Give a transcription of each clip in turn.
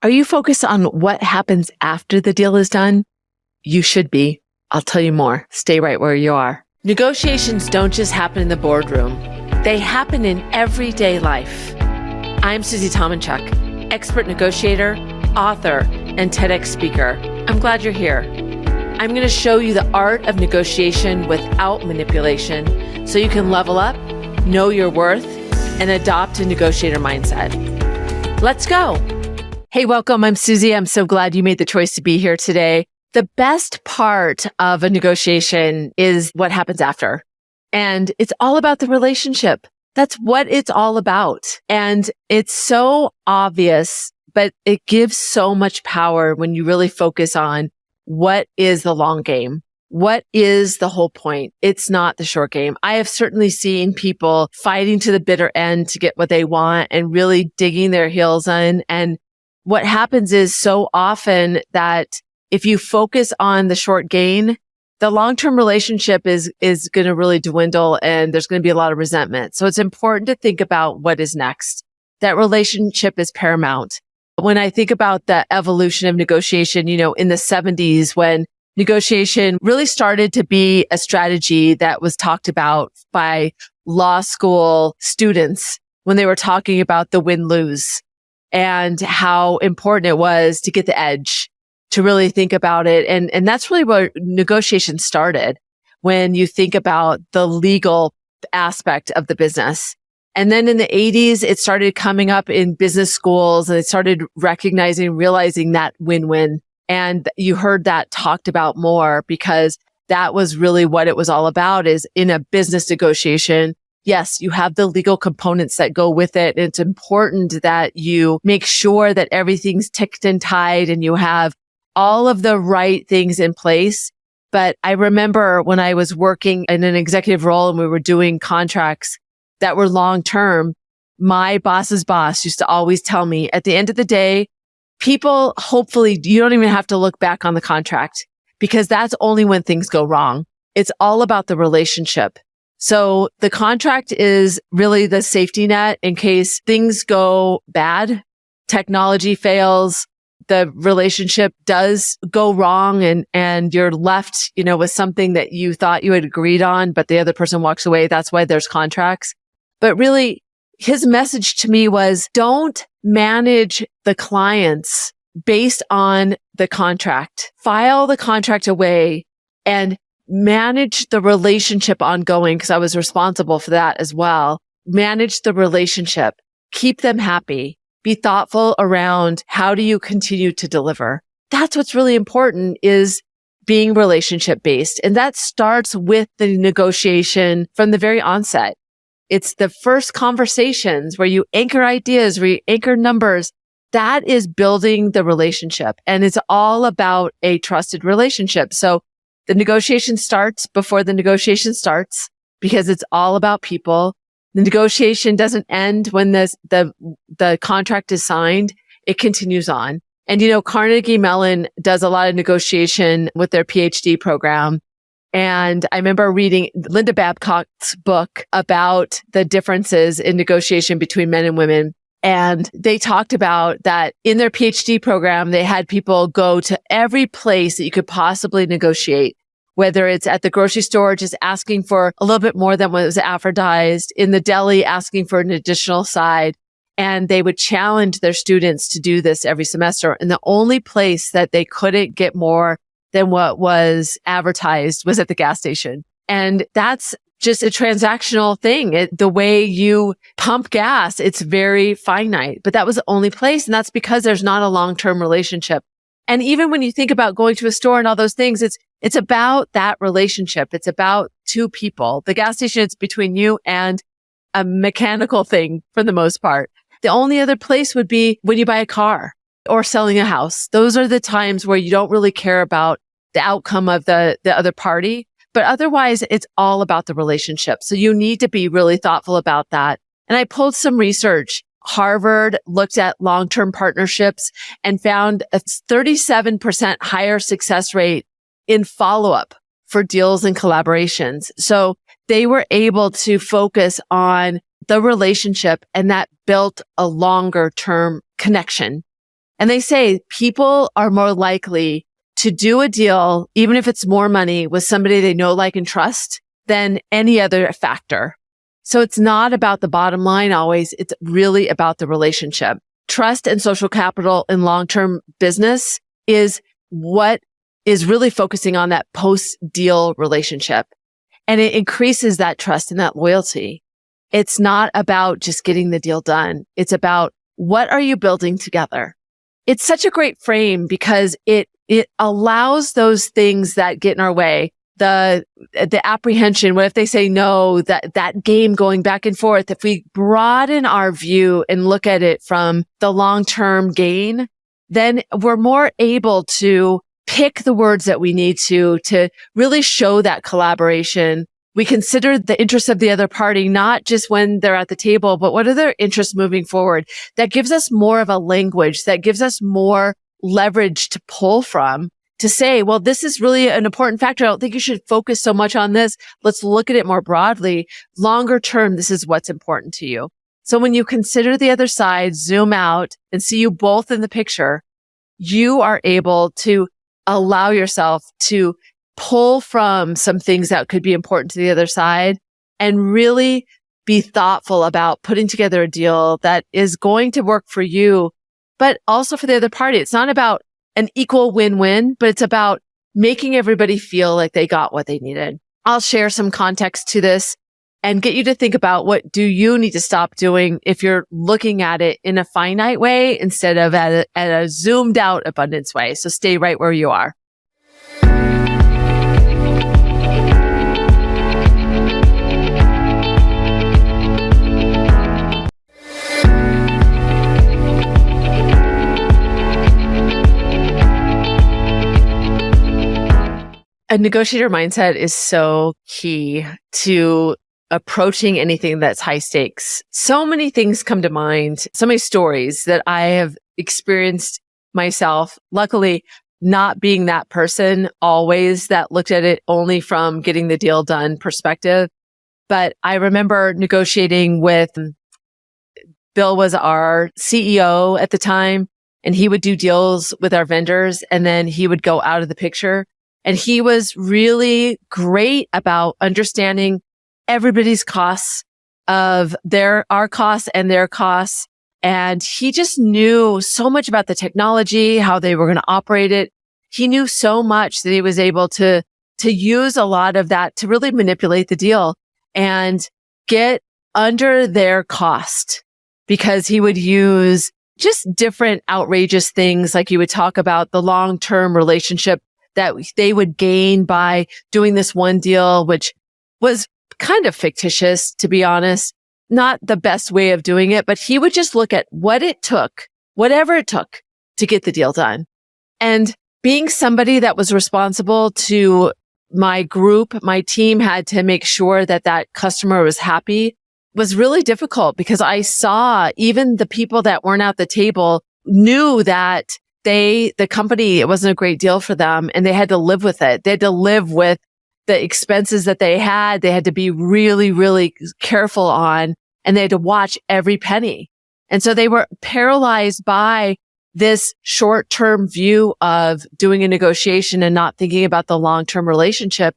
Are you focused on what happens after the deal is done? You should be. I'll tell you more. Stay right where you are. Negotiations don't just happen in the boardroom. They happen in everyday life. I'm Susie Tomenchok, expert negotiator, author, and TEDx speaker. I'm glad you're here. I'm going to show you the art of negotiation without manipulation so you can level up, know your worth, and adopt a negotiator mindset. Let's go. Hey, welcome. I'm Susie. I'm so glad you made the choice to be here today. The best part of a negotiation is what happens after. And it's all about the relationship. That's what it's all about. And it's so obvious, but it gives so much power when you really focus on what is the long game. What is the whole point? It's not the short game. I have certainly seen people fighting to the bitter end to get what they want and really digging their heels in. And what happens is so often that if you focus on the short gain, the long-term relationship is going to really dwindle and there's going to be a lot of resentment. So it's important to think about what is next. That relationship is paramount. When I think about the evolution of negotiation, in the 70s when negotiation really started to be a strategy that was talked about by law school students when they were talking about the win-lose and how important it was to get the edge, to really think about it. And that's really where negotiation started when you think about the legal aspect of the business. And then in the 80s, it started coming up in business schools and it started realizing that win-win. And you heard that talked about more because that was really what it was all about is in a business negotiation. Yes, you have the legal components that go with it. It's important that you make sure that everything's ticked and tied and you have all of the right things in place. But I remember when I was working in an executive role and we were doing contracts that were long-term, my boss's boss used to always tell me at the end of the day, people, hopefully you don't even have to look back on the contract because that's only when things go wrong. It's all about the relationship. So the contract is really the safety net in case things go bad, technology fails, the relationship does go wrong and you're left, with something that you thought you had agreed on, but the other person walks away. That's why there's contracts. But really, his message to me was don't manage the clients based on the contract. File the contract away and manage the relationship ongoing because I was responsible for that as well. Manage the relationship. Keep them happy. Be thoughtful around how do you continue to deliver. That's what's really important is being relationship based. And that starts with the negotiation from the very onset. It's the first conversations where you anchor ideas, where you anchor numbers. That is building the relationship. And it's all about a trusted relationship. So the negotiation starts before the negotiation starts because it's all about people. The negotiation doesn't end when the contract is signed. It continues on. And, Carnegie Mellon does a lot of negotiation with their PhD program. And I remember reading Linda Babcock's book about the differences in negotiation between men and women. And they talked about that in their PhD program, they had people go to every place that you could possibly negotiate, whether it's at the grocery store, just asking for a little bit more than what was advertised, in the deli, asking for an additional side. And they would challenge their students to do this every semester. And the only place that they couldn't get more than what was advertised was at the gas station. And that's just a transactional thing. The way you pump gas, it's very finite, but that was the only place. And that's because there's not a long-term relationship. And even when you think about going to a store and all those things, it's about that relationship. It's about two people. The gas station, it's between you and a mechanical thing for the most part. The only other place would be when you buy a car or selling a house. Those are the times where you don't really care about the outcome of the other party. But otherwise, it's all about the relationship. So you need to be really thoughtful about that. And I pulled some research. Harvard looked at long-term partnerships and found a 37% higher success rate in follow-up for deals and collaborations. So they were able to focus on the relationship and that built a longer term connection. And they say people are more likely to do a deal, even if it's more money, with somebody they know, like, and trust than any other factor. So it's not about the bottom line always. It's really about the relationship. Trust and social capital in long-term business is what is really focusing on that post-deal relationship. And it increases that trust and that loyalty. It's not about just getting the deal done. It's about, what are you building together? It's such a great frame because it allows those things that get in our way, the apprehension. What if they say no? That game going back and forth. If we broaden our view and look at it from the long-term gain, then we're more able to pick the words that we need to really show that collaboration. We consider the interests of the other party, not just when they're at the table, but what are their interests moving forward? That gives us more of a language, that gives us more leverage to pull from, to say, well, this is really an important factor. I don't think you should focus so much on this. Let's look at it more broadly. Longer term, this is what's important to you. So when you consider the other side, zoom out and see you both in the picture, you are able to allow yourself to pull from some things that could be important to the other side and really be thoughtful about putting together a deal that is going to work for you, but also for the other party. It's not about an equal win-win, but it's about making everybody feel like they got what they needed. I'll share some context to this and get you to think about, what do you need to stop doing if you're looking at it in a finite way instead of at a zoomed out abundance way. So stay right where you are. A negotiator mindset is so key to approaching anything that's high stakes. So many things come to mind, so many stories that I have experienced myself. Luckily, not being that person always that looked at it only from getting the deal done perspective. But I remember negotiating with Bill, was our CEO at the time, and he would do deals with our vendors, and then he would go out of the picture. And he was really great about understanding everybody's costs of our costs and their costs. And he just knew so much about the technology, how they were going to operate it. He knew so much that he was able to use a lot of that to really manipulate the deal and get under their cost, because he would use just different outrageous things. Like, he would talk about the long-term relationship that they would gain by doing this one deal, which was kind of fictitious, to be honest, not the best way of doing it. But he would just look at what it took, whatever it took to get the deal done. And being somebody that was responsible to my group, my team had to make sure that that customer was happy, was really difficult, because I saw even the people that weren't at the table knew that the company, it wasn't a great deal for them, and they had to live with it. They had to live with the expenses that they had. They had to be really, really careful on, and they had to watch every penny. And so they were paralyzed by this short-term view of doing a negotiation and not thinking about the long-term relationship.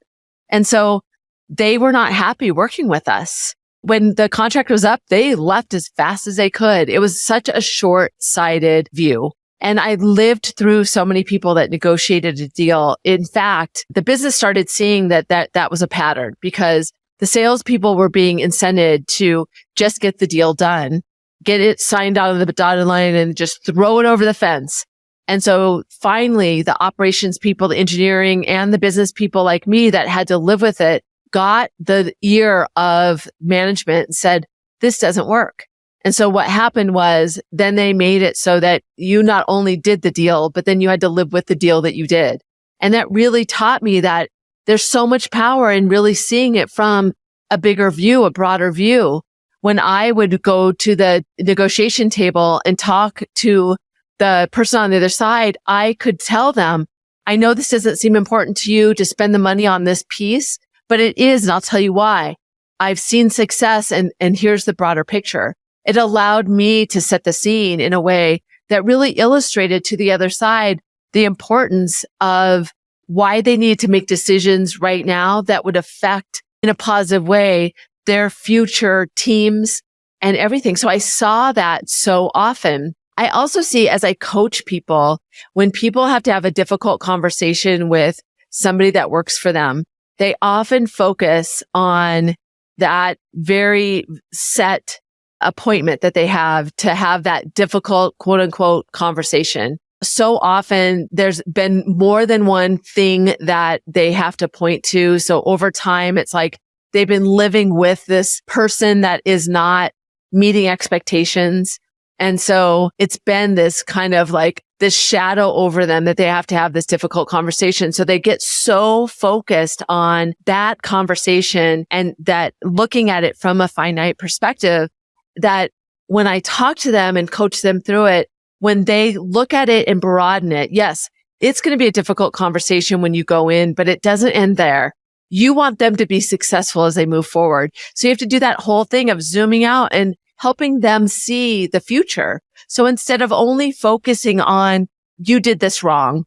And so they were not happy working with us. When the contract was up, they left as fast as they could. It was such a short-sighted view. And I lived through so many people that negotiated a deal. In fact, the business started seeing that was a pattern, because the salespeople were being incented to just get the deal done, get it signed out of the dotted line, and just throw it over the fence. And so finally, the operations people, the engineering, and the business people like me that had to live with it got the ear of management and said, this doesn't work. And so what happened was, then they made it so that you not only did the deal, but then you had to live with the deal that you did. And that really taught me that there's so much power in really seeing it from a bigger view, a broader view. When I would go to the negotiation table and talk to the person on the other side, I could tell them, I know this doesn't seem important to you to spend the money on this piece, but it is, and I'll tell you why. I've seen success, and here's the broader picture. It allowed me to set the scene in a way that really illustrated to the other side the importance of why they need to make decisions right now that would affect in a positive way their future teams and everything. So I saw that so often. I also see as I coach people, when people have to have a difficult conversation with somebody that works for them, they often focus on that very set appointment that they have to have that difficult, quote unquote, conversation. So often there's been more than one thing that they have to point to. So over time, it's like they've been living with this person that is not meeting expectations. And so it's been this kind of like this shadow over them that they have to have this difficult conversation. So they get so focused on that conversation and that looking at it from a finite perspective that when I talk to them and coach them through it, when they look at it and broaden it, yes, it's going to be a difficult conversation when you go in, but it doesn't end there. You want them to be successful as they move forward. So you have to do that whole thing of zooming out and helping them see the future. So instead of only focusing on, you did this wrong,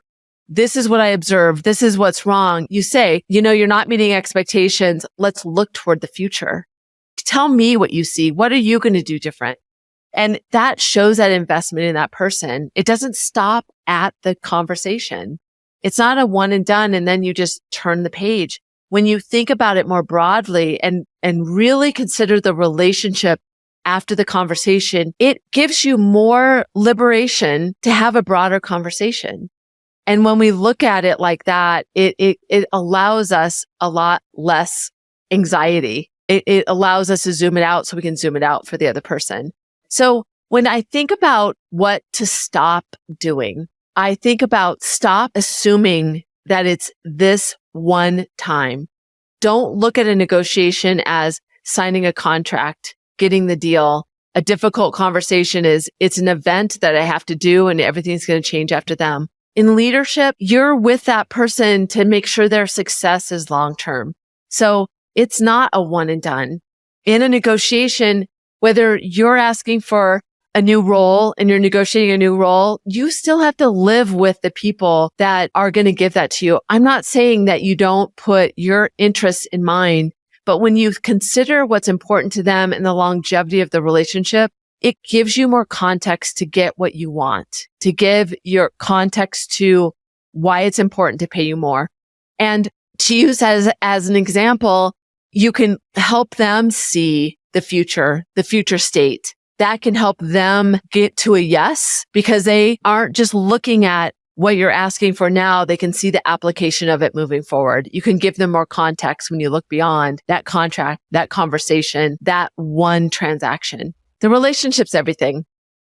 this is what I observed, this is what's wrong, you say, you're not meeting expectations. Let's look toward the future. Tell me what you see. What are you going to do different? And that shows that investment in that person. It doesn't stop at the conversation. It's not a one and done and then you just turn the page. When you think about it more broadly and really consider the relationship after the conversation, it gives you more liberation to have a broader conversation. And when we look at it like that, it allows us a lot less anxiety. It allows us to zoom it out so we can zoom it out for the other person. So when I think about what to stop doing, I think about stop assuming that it's this one time. Don't look at a negotiation as signing a contract, getting the deal. A difficult conversation is it's an event that I have to do and everything's going to change after them. In leadership, you're with that person to make sure their success is long-term. So it's not a one and done. In a negotiation, whether you're asking for a new role and you're negotiating a new role, you still have to live with the people that are going to give that to you. I'm not saying that you don't put your interests in mind, but when you consider what's important to them and the longevity of the relationship, it gives you more context to get what you want, to give your context to why it's important to pay you more. And to use as an example, you can help them see the future state. That can help them get to a yes because they aren't just looking at what you're asking for now. They can see the application of it moving forward. You can give them more context when you look beyond that contract, that conversation, that one transaction. The relationship's everything.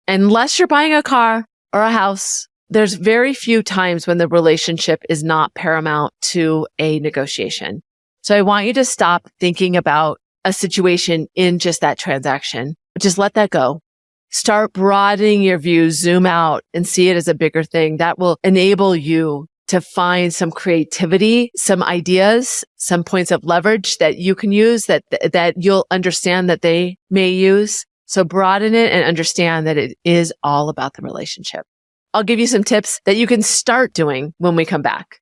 Unless you're buying a car or a house, there's very few times when the relationship is not paramount to a negotiation. So I want you to stop thinking about a situation in just that transaction. Just let that go. Start broadening your view, zoom out and see it as a bigger thing. That will enable you to find some creativity, some ideas, some points of leverage that you can use that you'll understand that they may use. So broaden it and understand that it is all about the relationship. I'll give you some tips that you can start doing when we come back.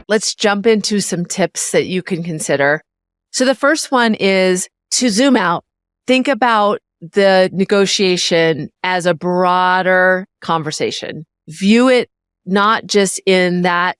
Let's jump into some tips that you can consider. So the first one is to zoom out. Think about the negotiation as a broader conversation. View it not just in that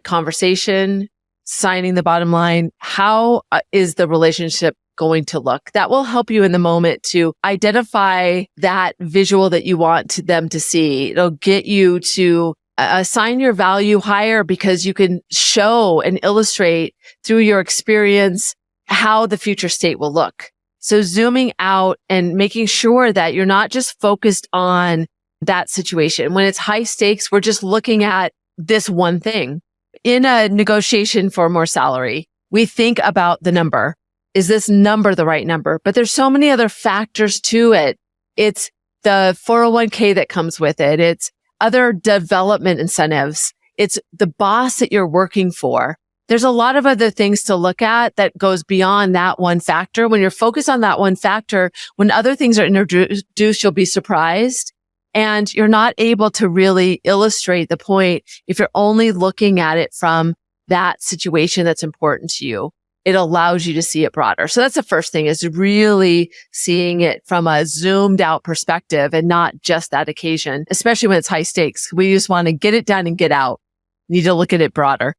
conversation, signing the bottom line. How is the relationship going to look? That will help you in the moment to identify that visual that you want them to see. It'll get you to assign your value higher because you can show and illustrate through your experience how the future state will look. So zooming out and making sure that you're not just focused on that situation. When it's high stakes, we're just looking at this one thing. In a negotiation for more salary, we think about the number. Is this number the right number? But there's so many other factors to it. It's the 401k that comes with it. It's other development incentives. It's the boss that you're working for. There's a lot of other things to look at that goes beyond that one factor. When you're focused on that one factor, when other things are introduced, you'll be surprised. And you're not able to really illustrate the point if you're only looking at it from that situation that's important to you. It allows you to see it broader. So that's the first thing, is really seeing it from a zoomed out perspective and not just that occasion, especially when it's high stakes. We just want to get it done and get out. You need to look at it broader.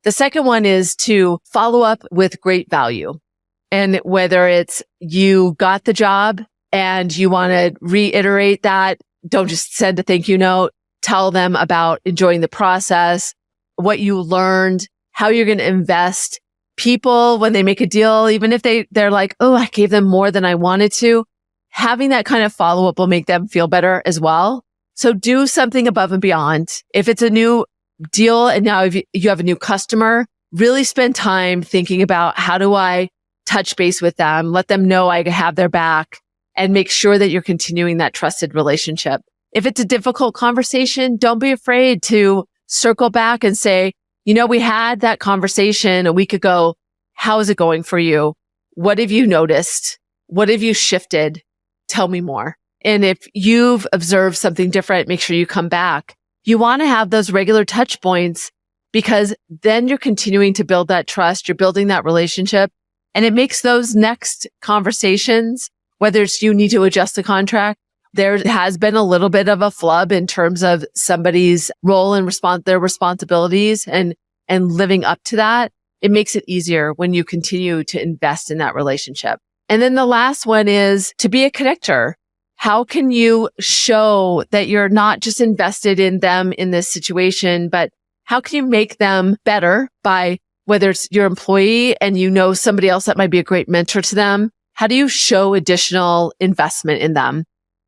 The second one is to follow up with great value. And whether it's you got the job and you want to reiterate that, don't just send a thank you note. Tell them about enjoying the process, what you learned, how you're going to invest. People, when they make a deal, even if they're like, oh, I gave them more than I wanted to, having that kind of follow-up will make them feel better as well. So do something above and beyond. If it's a new deal and now if you have a new customer, really spend time thinking about, how do I touch base with them, let them know I have their back, and make sure that you're continuing that trusted relationship. If it's a difficult conversation, don't be afraid to circle back and say, we had that conversation a week ago. How is it going for you? What have you noticed? What have you shifted? Tell me more. And if you've observed something different, make sure you come back. You want to have those regular touch points, because then you're continuing to build that trust. You're building that relationship, and it makes those next conversations, whether it's you need to adjust the contract, there has been a little bit of a flub in terms of somebody's role and their responsibilities and living up to that. It makes it easier when you continue to invest in that relationship. And then the last one is to be a connector. How can you show that you're not just invested in them in this situation, but how can you make them better by, whether it's your employee and somebody else that might be a great mentor to them? How do you show additional investment in them?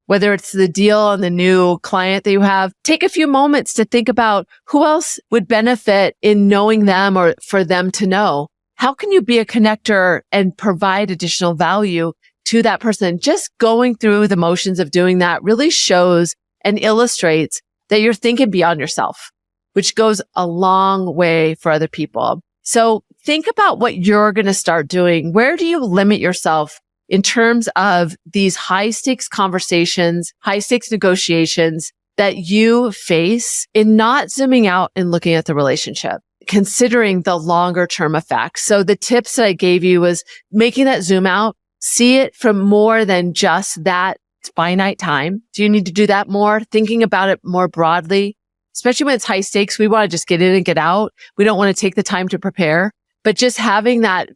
Whether it's the deal and the new client that you have, take a few moments to think about who else would benefit in knowing them or for them to know. How can you be a connector and provide additional value to that person? Just going through the motions of doing that really shows and illustrates that you're thinking beyond yourself, which goes a long way for other people. So think about what you're going to start doing. Where do you limit yourself in terms of these high stakes conversations, high stakes negotiations that you face in not zooming out and looking at the relationship, considering the longer term effects? So the tips that I gave you was making that zoom out, see it from more than just that finite time. Do you need to do that more? Thinking about it more broadly, especially when it's high stakes. We want to just get in and get out. We don't want to take the time to prepare, but just having that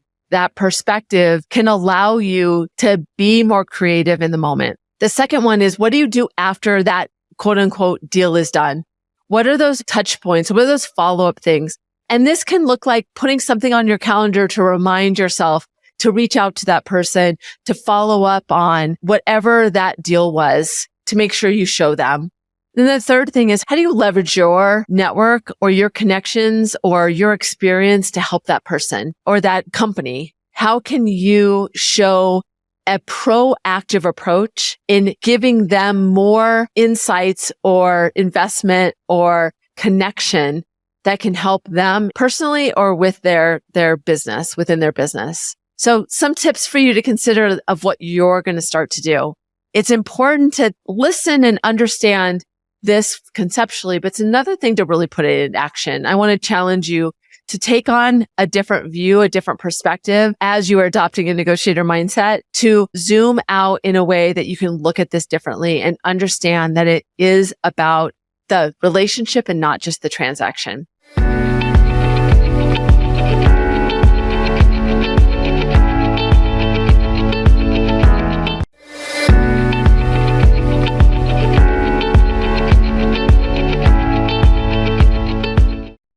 perspective can allow you to be more creative in the moment. The second one is, what do you do after that quote unquote deal is done? What are those touch points? What are those follow-up things? And this can look like putting something on your calendar to remind yourself to reach out to that person, to follow up on whatever that deal was, to make sure you show them. And the third thing is, how do you leverage your network or your connections or your experience to help that person or that company? How can you show a proactive approach in giving them more insights or investment or connection that can help them personally or with their business, within their business? So some tips for you to consider of what you're going to start to do. It's important to listen and understand this conceptually, but it's another thing to really put it in action. I want to challenge you to take on a different view, a different perspective as you are adopting a negotiator mindset, to zoom out in a way that you can look at this differently and understand that it is about the relationship and not just the transaction.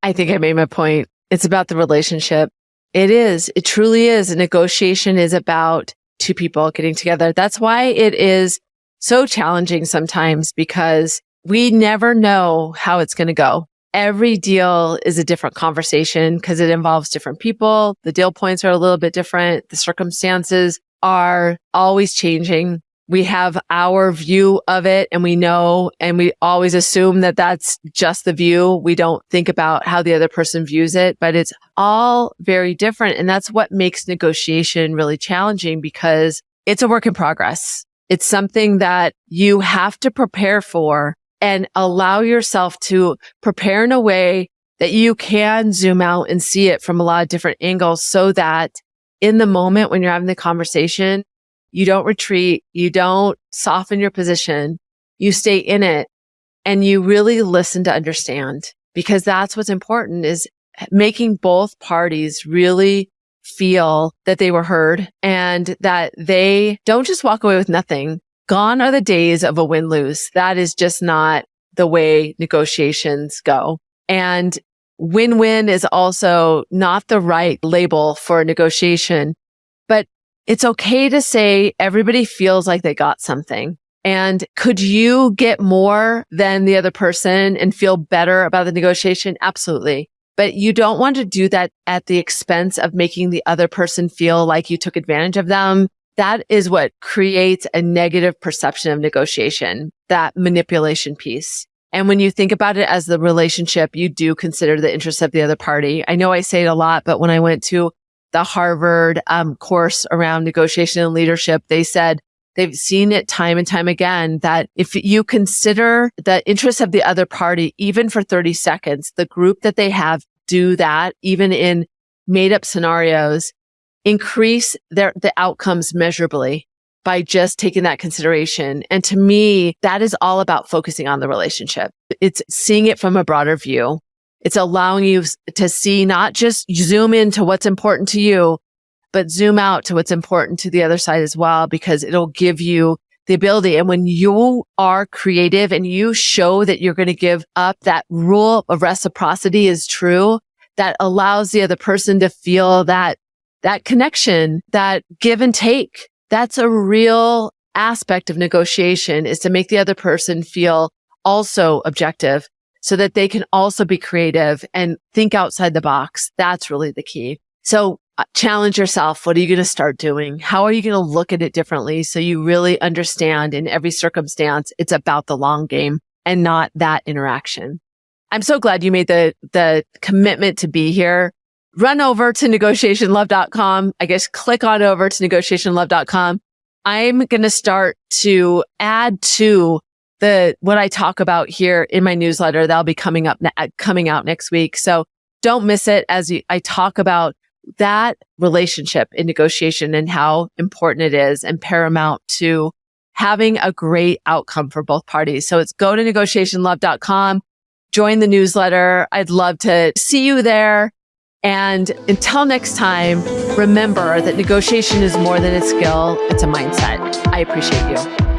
I think I made my point. It's about the relationship. It is. It truly is. A negotiation is about two people getting together. That's why it is so challenging sometimes, because we never know how it's going to go. Every deal is a different conversation because it involves different people. The deal points are a little bit different. The circumstances are always changing. we have our view of it, and we know, and we always assume that that's just the view. We don't think about how the other person views it, but it's all very different. And that's what makes negotiation really challenging, because it's a work in progress. It's something that you have to prepare for and allow yourself to prepare in a way that you can zoom out and see it from a lot of different angles, so that in the moment when you're having the conversation, you don't retreat, you don't soften your position, you stay in it, and you really listen to understand, because that's what's important, is making both parties really feel that they were heard and that they don't just walk away with nothing. Gone are the days of a win-lose. That is just not the way negotiations go. And win-win is also not the right label for a negotiation, but it's okay to say everybody feels like they got something. And could you get more than the other person and feel better about the negotiation? Absolutely. But you don't want to do that at the expense of making the other person feel like you took advantage of them. That is what creates a negative perception of negotiation, that manipulation piece. And when you think about it as the relationship, you do consider the interests of the other party. I know I say it a lot, but when I went to the Harvard course around negotiation and leadership, they said they've seen it time and time again that if you consider the interests of the other party, even for 30 seconds, the group that they have do that, even in made up scenarios, increase the outcomes measurably by just taking that consideration. And to me, that is all about focusing on the relationship. It's seeing it from a broader view. It's allowing you to see, not just zoom into what's important to you, but zoom out to what's important to the other side as well, because it'll give you the ability. And when you are creative and you show that you're going to give up, that rule of reciprocity is true, that allows the other person to feel that connection, that give and take. That's a real aspect of negotiation, is to make the other person feel also objective, so that they can also be creative and think outside the box. That's really the key. So challenge yourself. What are you going to start doing? How are you going to look at it differently, so you really understand in every circumstance it's about the long game and not that interaction? I'm so glad you made the commitment to be here. Run over to negotiationlove.com. I guess click on over to negotiationlove.com. I'm going to start to add to what I talk about here in my newsletter. That'll be coming out next week. So don't miss it, as I talk about that relationship in negotiation and how important it is and paramount to having a great outcome for both parties. So it's go to negotiationlove.com, join the newsletter. I'd love to see you there. And until next time, remember that negotiation is more than a skill. It's a mindset. I appreciate you.